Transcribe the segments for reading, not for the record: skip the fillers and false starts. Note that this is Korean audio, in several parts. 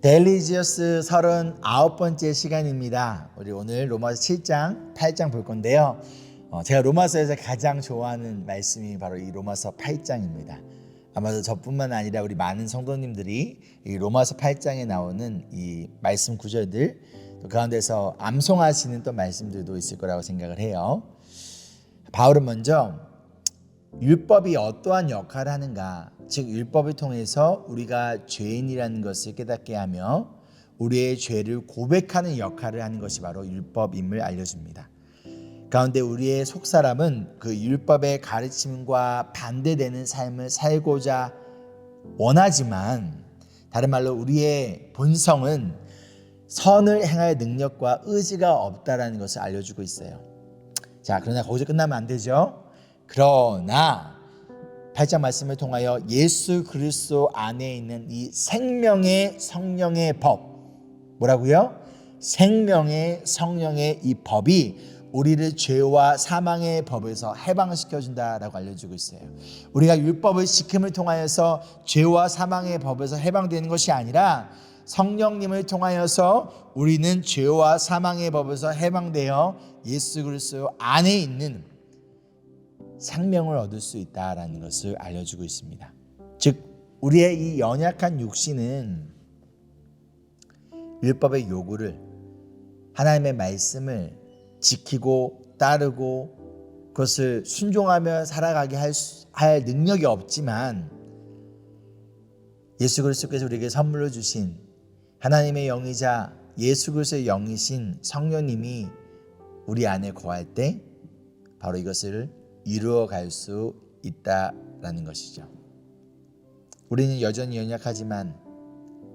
데일리지어스 39번째 시간입니다. 우리 오늘 로마서 7장, 8장 볼 건데요. 제가 로마서에서 가장 좋아하는 말씀이 바로 이 로마서 8장입니다. 아마도 저뿐만 아니라 우리 많은 성도님들이 이 로마서 8장에 나오는 이 말씀 구절들, 또 그 가운데서 암송하시는 또 말씀들도 있을 거라고 생각을 해요. 바울은 먼저 율법이 어떠한 역할을 하는가, 즉 율법을 통해서 우리가 죄인이라는 것을 깨닫게 하며 우리의 죄를 고백하는 역할을 하는 것이 바로 율법임을 알려줍니다. 가운데 우리의 속사람은 그 율법의 가르침과 반대되는 삶을 살고자 원하지만, 다른 말로 우리의 본성은 선을 행할 능력과 의지가 없다라는 것을 알려주고 있어요. 자, 그러나 거기서 끝나면 안 되죠. 그러나 8장 말씀을 통하여 예수 그리스도 안에 있는 이 생명의 성령의 법, 뭐라고요? 생명의 성령의 이 법이 우리를 죄와 사망의 법에서 해방시켜준다라고 알려주고 있어요. 우리가 율법을 지킴을 통하여서 죄와 사망의 법에서 해방되는 것이 아니라 성령님을 통하여서 우리는 죄와 사망의 법에서 해방되어 예수 그리스도 안에 있는 생명을 얻을 수 있다라는 것을 알려주고 있습니다. 즉 우리의 이 연약한 육신은 율법의 요구를, 하나님의 말씀을 지키고 따르고 그것을 순종하며 살아가게 할 능력이 없지만, 예수 그리스도께서 우리에게 선물로 주신 하나님의 영이자 예수 그리스도의 영이신 성령님이 우리 안에 거할 때 바로 이것을 이루어갈 수 있다라는 것이죠. 우리는 여전히 연약하지만,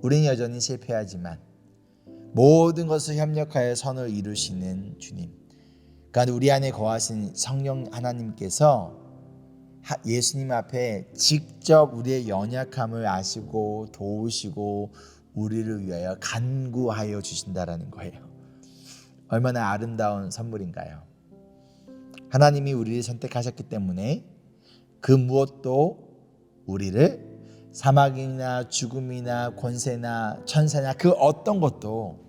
우리는 여전히 실패하지만 모든 것을 협력하여 선을 이루시는 주님, 그러니까 우리 안에 거하신 성령 하나님께서 예수님 앞에 직접 우리의 연약함을 아시고 도우시고 우리를 위하여 간구하여 주신다라는 거예요. 얼마나 아름다운 선물인가요? 하나님이 우리를 선택하셨기 때문에 그 무엇도 우리를 사막이나 죽음이나 권세나 천사나 그 어떤 것도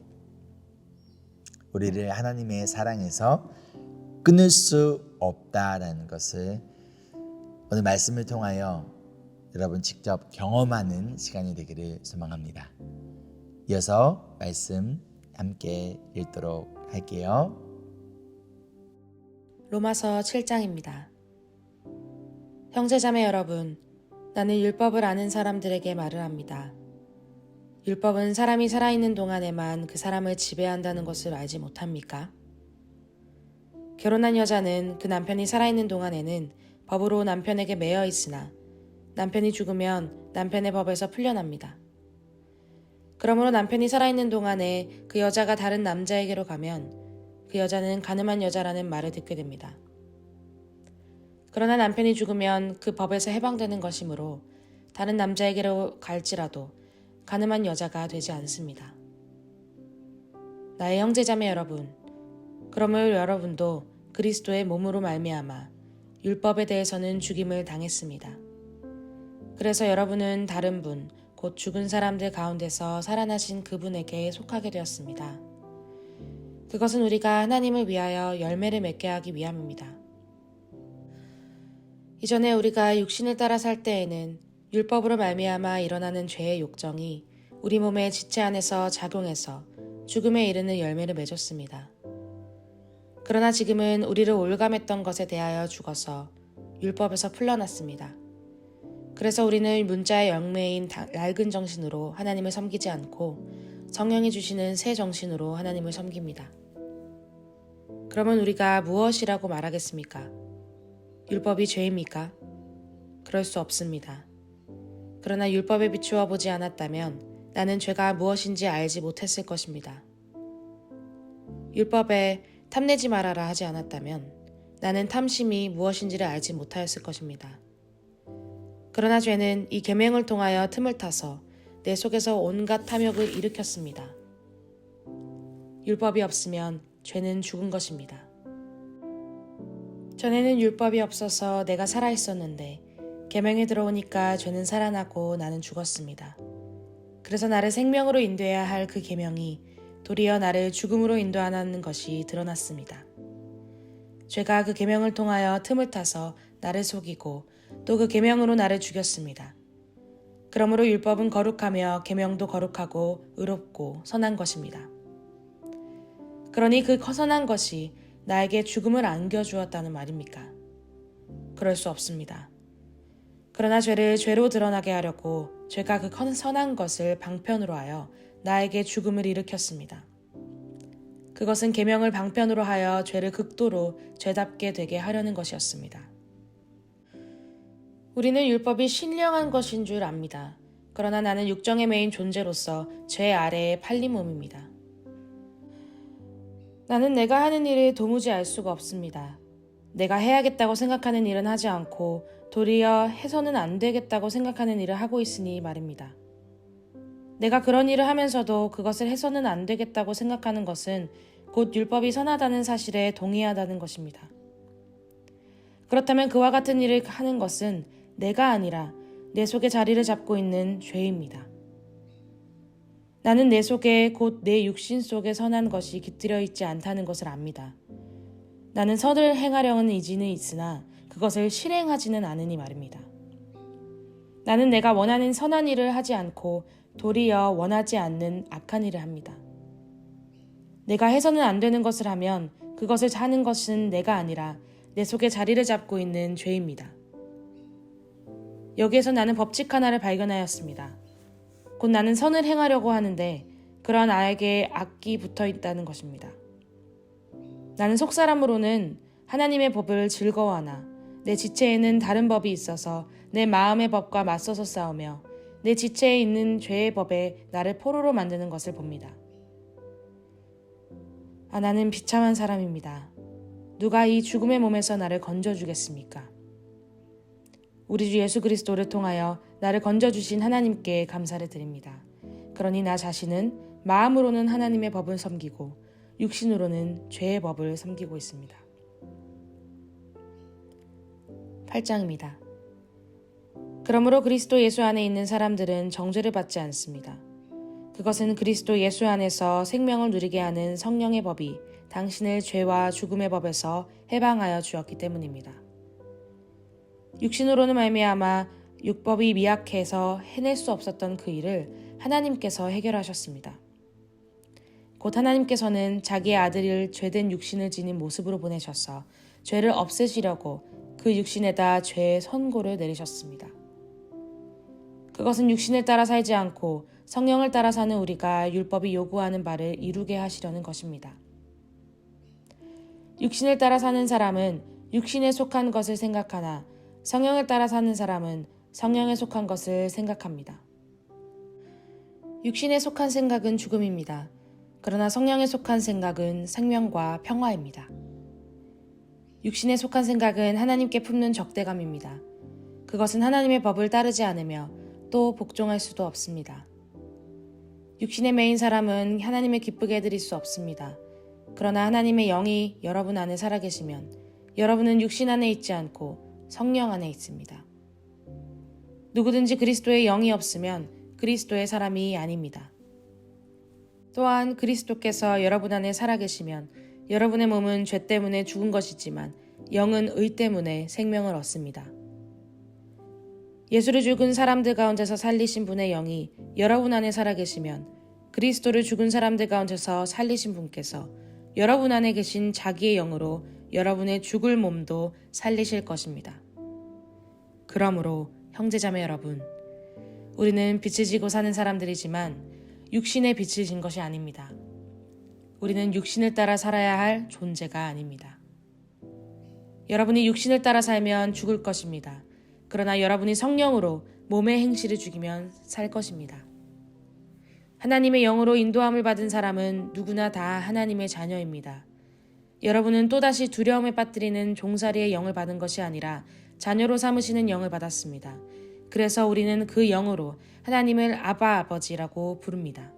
우리를 하나님의 사랑에서 끊을 수 없다라는 것을 오늘 말씀을 통하여 여러분 직접 경험하는 시간이 되기를 소망합니다. 이어서 말씀 함께 읽도록 할게요. 로마서 7장입니다. 형제자매 여러분, 나는 율법을 아는 사람들에게 말을 합니다. 율법은 사람이 살아있는 동안에만 그 사람을 지배한다는 것을 알지 못합니까? 결혼한 여자는 그 남편이 살아있는 동안에는 법으로 남편에게 매여 있으나 남편이 죽으면 남편의 법에서 풀려납니다. 그러므로 남편이 살아있는 동안에 그 여자가 다른 남자에게로 가면 그 여자는 간음한 여자라는 말을 듣게 됩니다. 그러나 남편이 죽으면 그 법에서 해방되는 것이므로 다른 남자에게로 갈지라도 간음한 여자가 되지 않습니다. 나의 형제자매 여러분, 그러므로 여러분도 그리스도의 몸으로 말미암아 율법에 대해서는 죽임을 당했습니다. 그래서 여러분은 다른 분, 곧 죽은 사람들 가운데서 살아나신 그분에게 속하게 되었습니다. 그것은 우리가 하나님을 위하여 열매를 맺게 하기 위함입니다. 이전에 우리가 육신을 따라 살 때에는 율법으로 말미암아 일어나는 죄의 욕정이 우리 몸의 지체 안에서 작용해서 죽음에 이르는 열매를 맺었습니다. 그러나 지금은 우리를 올감했던 것에 대하여 죽어서 율법에서 풀려났습니다. 그래서 우리는 문자의 영매인 낡은 정신으로 하나님을 섬기지 않고 성령이 주시는 새 정신으로 하나님을 섬깁니다. 그러면 우리가 무엇이라고 말하겠습니까? 율법이 죄입니까? 그럴 수 없습니다. 그러나 율법에 비추어 보지 않았다면 나는 죄가 무엇인지 알지 못했을 것입니다. 율법에 탐내지 말아라 하지 않았다면 나는 탐심이 무엇인지를 알지 못하였을 것입니다. 그러나 죄는 이 계명을 통하여 틈을 타서 내 속에서 온갖 탐욕을 일으켰습니다. 율법이 없으면 죄는 죽은 것입니다. 전에는 율법이 없어서 내가 살아있었는데 계명에 들어오니까 죄는 살아나고 나는 죽었습니다. 그래서 나를 생명으로 인도해야 할 그 계명이 도리어 나를 죽음으로 인도하는 것이 드러났습니다. 죄가 그 계명을 통하여 틈을 타서 나를 속이고 또 그 계명으로 나를 죽였습니다. 그러므로 율법은 거룩하며 계명도 거룩하고 의롭고 선한 것입니다. 그러니 그 선한 것이 나에게 죽음을 안겨주었다는 말입니까? 그럴 수 없습니다. 그러나 죄를 죄로 드러나게 하려고 죄가 그 선한 것을 방편으로 하여 나에게 죽음을 일으켰습니다. 그것은 계명을 방편으로 하여 죄를 극도로 죄답게 되게 하려는 것이었습니다. 우리는 율법이 신령한 것인 줄 압니다. 그러나 나는 육정에 매인 존재로서 죄 아래에 팔린 몸입니다. 나는 내가 하는 일을 도무지 알 수가 없습니다. 내가 해야겠다고 생각하는 일은 하지 않고 도리어 해서는 안 되겠다고 생각하는 일을 하고 있으니 말입니다. 내가 그런 일을 하면서도 그것을 해서는 안 되겠다고 생각하는 것은 곧 율법이 선하다는 사실에 동의하다는 것입니다. 그렇다면 그와 같은 일을 하는 것은 내가 아니라 내 속에 자리를 잡고 있는 죄입니다. 나는 내 속에 곧 내 육신 속에 선한 것이 깃들여 있지 않다는 것을 압니다. 나는 선을 행하려는 의지는 있으나 그것을 실행하지는 않으니 말입니다. 나는 내가 원하는 선한 일을 하지 않고 도리어 원하지 않는 악한 일을 합니다. 내가 해서는 안 되는 것을 하면 그것을 하는 것은 내가 아니라 내 속에 자리를 잡고 있는 죄입니다. 여기에서 나는 법칙 하나를 발견하였습니다. 곧 나는 선을 행하려고 하는데 그런 나에게 악이 붙어 있다는 것입니다. 나는 속사람으로는 하나님의 법을 즐거워하나 내 지체에는 다른 법이 있어서 내 마음의 법과 맞서서 싸우며 내 지체에 있는 죄의 법에 나를 포로로 만드는 것을 봅니다. 나는 비참한 사람입니다. 누가 이 죽음의 몸에서 나를 건져주겠습니까? 우리 주 예수 그리스도를 통하여 나를 건져주신 하나님께 감사를 드립니다. 그러니 나 자신은 마음으로는 하나님의 법을 섬기고 육신으로는 죄의 법을 섬기고 있습니다. 8장입니다. 그러므로 그리스도 예수 안에 있는 사람들은 정죄를 받지 않습니다. 그것은 그리스도 예수 안에서 생명을 누리게 하는 성령의 법이 당신을 죄와 죽음의 법에서 해방하여 주었기 때문입니다. 육신으로는 말미암아 율법이 미약해서 해낼 수 없었던 그 일을 하나님께서 해결하셨습니다. 곧 하나님께서는 자기의 아들을 죄된 육신을 지닌 모습으로 보내셔서 죄를 없애시려고 그 육신에다 죄의 선고를 내리셨습니다. 그것은 육신을 따라 살지 않고 성령을 따라 사는 우리가 율법이 요구하는 바를 이루게 하시려는 것입니다. 육신을 따라 사는 사람은 육신에 속한 것을 생각하나 성령을 따라 사는 사람은 성령에 속한 것을 생각합니다. 육신에 속한 생각은 죽음입니다. 그러나 성령에 속한 생각은 생명과 평화입니다. 육신에 속한 생각은 하나님께 품는 적대감입니다. 그것은 하나님의 법을 따르지 않으며 또 복종할 수도 없습니다. 육신에 매인 사람은 하나님을 기쁘게 해드릴 수 없습니다. 그러나 하나님의 영이 여러분 안에 살아계시면 여러분은 육신 안에 있지 않고 성령 안에 있습니다. 누구든지 그리스도의 영이 없으면 그리스도의 사람이 아닙니다. 또한 그리스도께서 여러분 안에 살아계시면 여러분의 몸은 죄 때문에 죽은 것이지만 영은 의 때문에 생명을 얻습니다. 예수를 죽은 사람들 가운데서 살리신 분의 영이 여러분 안에 살아계시면 그리스도를 죽은 사람들 가운데서 살리신 분께서 여러분 안에 계신 자기의 영으로 여러분의 죽을 몸도 살리실 것입니다. 그러므로 형제자매 여러분, 우리는 빛을 지고 사는 사람들이지만 육신의 빛을 진 것이 아닙니다. 우리는 육신을 따라 살아야 할 존재가 아닙니다. 여러분이 육신을 따라 살면 죽을 것입니다. 그러나 여러분이 성령으로 몸의 행실을 죽이면 살 것입니다. 하나님의 영으로 인도함을 받은 사람은 누구나 다 하나님의 자녀입니다. 여러분은 또다시 두려움에 빠뜨리는 종살이의 영을 받은 것이 아니라 자녀로 삼으시는 영을 받았습니다. 그래서 우리는 그 영으로 하나님을 아바 아버지라고 부릅니다.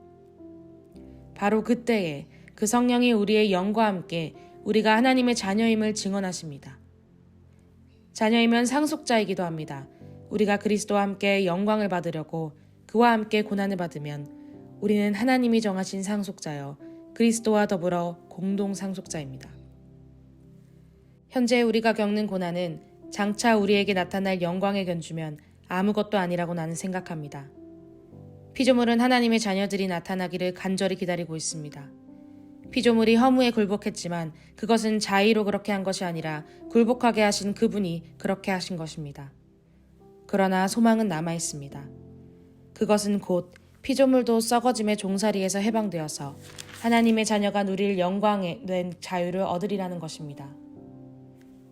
바로 그때에 그 성령이 우리의 영과 함께 우리가 하나님의 자녀임을 증언하십니다. 자녀이면 상속자이기도 합니다. 우리가 그리스도와 함께 영광을 받으려고 그와 함께 고난을 받으면 우리는 하나님이 정하신 상속자여 그리스도와 더불어 공동 상속자입니다. 현재 우리가 겪는 고난은 장차 우리에게 나타날 영광에 견주면 아무것도 아니라고 나는 생각합니다. 피조물은 하나님의 자녀들이 나타나기를 간절히 기다리고 있습니다. 피조물이 허무에 굴복했지만 그것은 자의로 그렇게 한 것이 아니라 굴복하게 하신 그분이 그렇게 하신 것입니다. 그러나 소망은 남아 있습니다. 그것은 곧 피조물도 썩어짐의 종살이에서 해방되어서 하나님의 자녀가 누릴 영광에 된 자유를 얻으리라는 것입니다.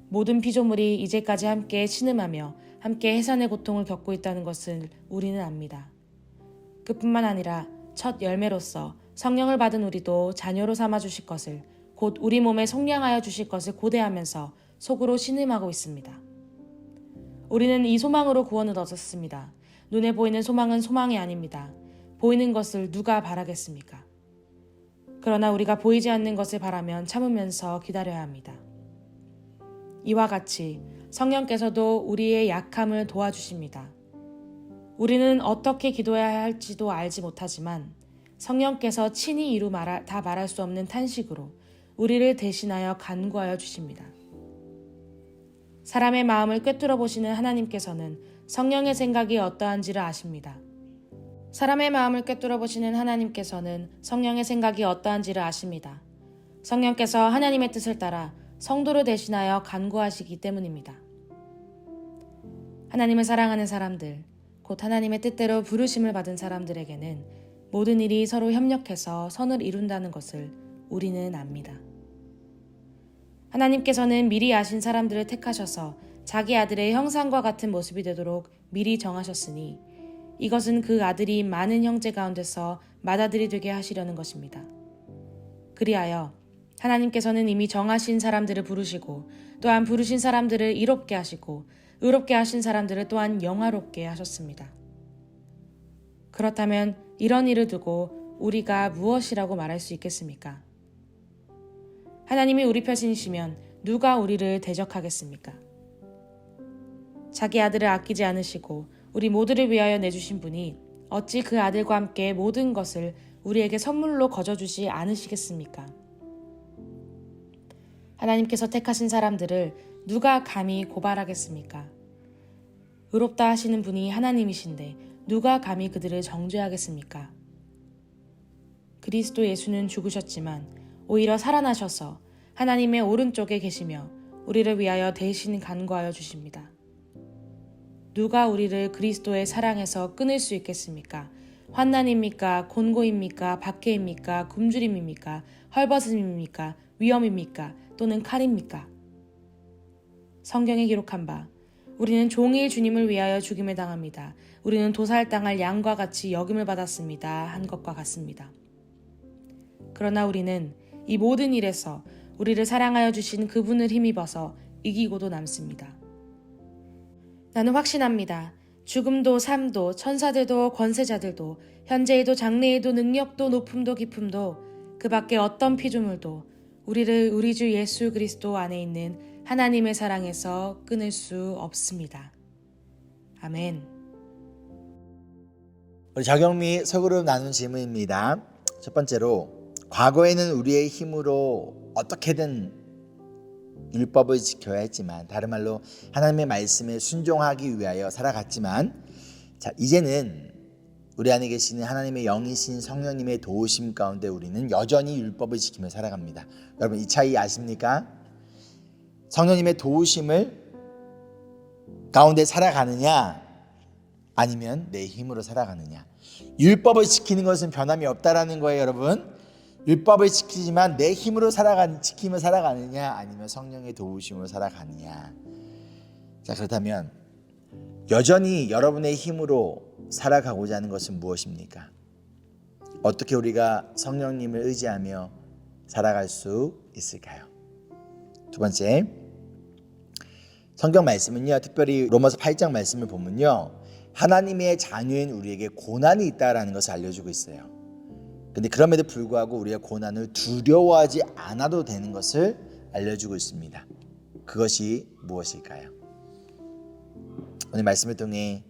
모든 피조물이 이제까지 함께 신음하며 함께 해산의 고통을 겪고 있다는 것을 우리는 압니다. 그뿐만 아니라 첫 열매로서 성령을 받은 우리도 자녀로 삼아 주실 것을, 곧 우리 몸에 속량하여 주실 것을 고대하면서 속으로 신음하고 있습니다. 우리는 이 소망으로 구원을 얻었습니다. 눈에 보이는 소망은 소망이 아닙니다. 보이는 것을 누가 바라겠습니까? 그러나 우리가 보이지 않는 것을 바라면 참으면서 기다려야 합니다. 이와 같이 성령께서도 우리의 약함을 도와주십니다. 우리는 어떻게 기도해야 할지도 알지 못하지만 성령께서 친히 다 말할 수 없는 탄식으로 우리를 대신하여 간구하여 주십니다. 사람의 마음을 꿰뚫어 보시는 하나님께서는 성령의 생각이 어떠한지를 아십니다. 사람의 마음을 꿰뚫어 보시는 하나님께서는 성령의 생각이 어떠한지를 아십니다. 성령께서 하나님의 뜻을 따라 성도를 대신하여 간구하시기 때문입니다. 하나님을 사랑하는 사람들, 곧 하나님의 뜻대로 부르심을 받은 사람들에게는 모든 일이 서로 협력해서 선을 이룬다는 것을 우리는 압니다. 하나님께서는 미리 아신 사람들을 택하셔서 자기 아들의 형상과 같은 모습이 되도록 미리 정하셨으니 이것은 그 아들이 많은 형제 가운데서 맏아들이 되게 하시려는 것입니다. 그리하여 하나님께서는 이미 정하신 사람들을 부르시고 또한 부르신 사람들을 이롭게 하시고 의롭게 하신 사람들을 또한 영화롭게 하셨습니다. 그렇다면 이런 일을 두고 우리가 무엇이라고 말할 수 있겠습니까? 하나님이 우리 편이시면 누가 우리를 대적하겠습니까? 자기 아들을 아끼지 않으시고 우리 모두를 위하여 내주신 분이 어찌 그 아들과 함께 모든 것을 우리에게 선물로 거저주지 않으시겠습니까? 하나님께서 택하신 사람들을 누가 감히 고발하겠습니까? 의롭다 하시는 분이 하나님이신데 누가 감히 그들을 정죄하겠습니까? 그리스도 예수는 죽으셨지만 오히려 살아나셔서 하나님의 오른쪽에 계시며 우리를 위하여 대신 간구하여 주십니다. 누가 우리를 그리스도의 사랑에서 끊을 수 있겠습니까? 환난입니까? 곤고입니까? 박해입니까? 굶주림입니까? 헐벗음입니까? 위험입니까? 또는 칼입니까? 성경에 기록한 바 우리는 종일 주님을 위하여 죽임을 당합니다. 우리는 도살당할 양과 같이 여김을 받았습니다. 한 것과 같습니다. 그러나 우리는 이 모든 일에서 우리를 사랑하여 주신 그분을 힘입어서 이기고도 남습니다. 나는 확신합니다. 죽음도 삶도 천사들도 권세자들도 현재에도 장래에도 능력도 높음도 깊음도 그 밖에 어떤 피조물도 우리를 우리 주 예수 그리스도 안에 있는 하나님의 사랑에서 끊을 수 없습니다. 아멘. 우리 적용미 서그룹 나눈 질문입니다. 첫 번째로 과거에는 우리의 힘으로 어떻게든 율법을 지켜야 했지만 다른 말로 하나님의 말씀에 순종하기 위하여 살아갔지만 이제는 우리 안에 계시는 하나님의 영이신 성령님의 도우심 가운데 우리는 여전히 율법을 지키며 살아갑니다. 여러분 이 차이 아십니까? 성령님의 도우심을 가운데 살아가느냐 아니면 내 힘으로 살아가느냐. 율법을 지키는 것은 변함이 없다라는 거예요. 여러분 율법을 지키지만 내 힘으로 지키며 살아가느냐 아니면 성령의 도우심으로 살아가느냐. 자 그렇다면 여전히 여러분의 힘으로 살아가고자 하는 것은 무엇입니까? 어떻게 우리가 성령님을 의지하며 살아갈 수 있을까요? 두 번째 성경 말씀은요 특별히 로마서 8장 말씀을 보면요 하나님의 자녀인 우리에게 고난이 있다라는 것을 알려주고 있어요. 근데 그럼에도 불구하고 우리가 고난을 두려워하지 않아도 되는 것을 알려주고 있습니다. 그것이 무엇일까요? 오늘 말씀을 통해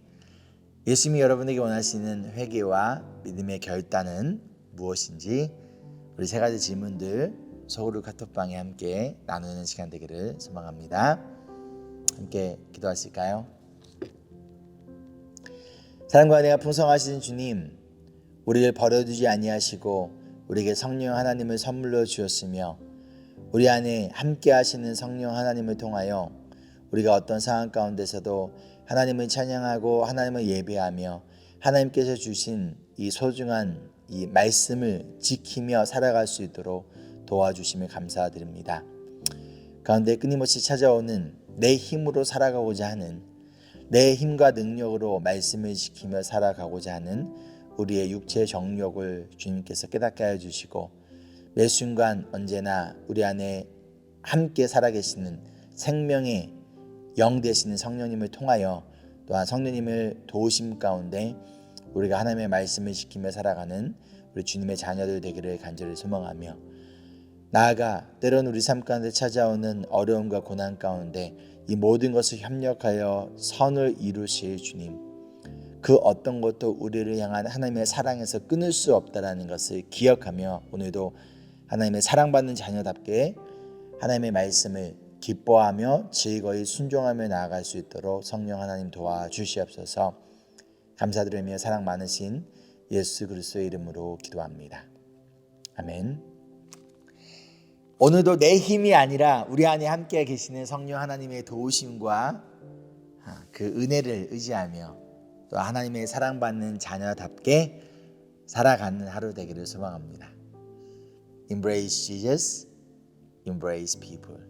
예수님이 여러분에게 원하시는 회개와 믿음의 결단은 무엇인지 우리 세 가지 질문들 서울 카톡방에 함께 나누는 시간 되기를 소망합니다. 함께 기도하실까요? 사랑과 은혜가 풍성하신 주님, 우리를 버려두지 아니하시고 우리에게 성령 하나님을 선물로 주었으며 우리 안에 함께 하시는 성령 하나님을 통하여 우리가 어떤 상황 가운데서도 하나님을 찬양하고 하나님을 예배하며 하나님께서 주신 이 소중한 이 말씀을 지키며 살아갈 수 있도록 도와주심을 감사드립니다. 가운데 끊임없이 찾아오는 내 힘으로 살아가고자 하는, 내 힘과 능력으로 말씀을 지키며 살아가고자 하는 우리의 육체의 정욕을 주님께서 깨닫게 하여 주시고 매 순간 언제나 우리 안에 함께 살아계시는 생명의 영 되시는 성령님을 통하여 또한 성령님을 도우심 가운데 우리가 하나님의 말씀을 지키며 살아가는 우리 주님의 자녀들 되기를 간절히 소망하며, 나아가 때로는 우리 삶 가운데 찾아오는 어려움과 고난 가운데 이 모든 것을 협력하여 선을 이루실 주님, 그 어떤 것도 우리를 향한 하나님의 사랑에서 끊을 수 없다는 것을 기억하며 오늘도 하나님의 사랑받는 자녀답게 하나님의 말씀을 기뻐하며 즐거이 순종하며 나아갈 수 있도록 성령 하나님 도와주시옵소서. 감사드리며 사랑 많으신 예수 그리스도의 이름으로 기도합니다. 아멘. 오늘도 내 힘이 아니라 우리 안에 함께 계시는 성령 하나님의 도우심과 그 은혜를 의지하며 또 하나님의 사랑받는 자녀답게 살아가는 하루 되기를 소망합니다. Embrace Jesus, embrace people.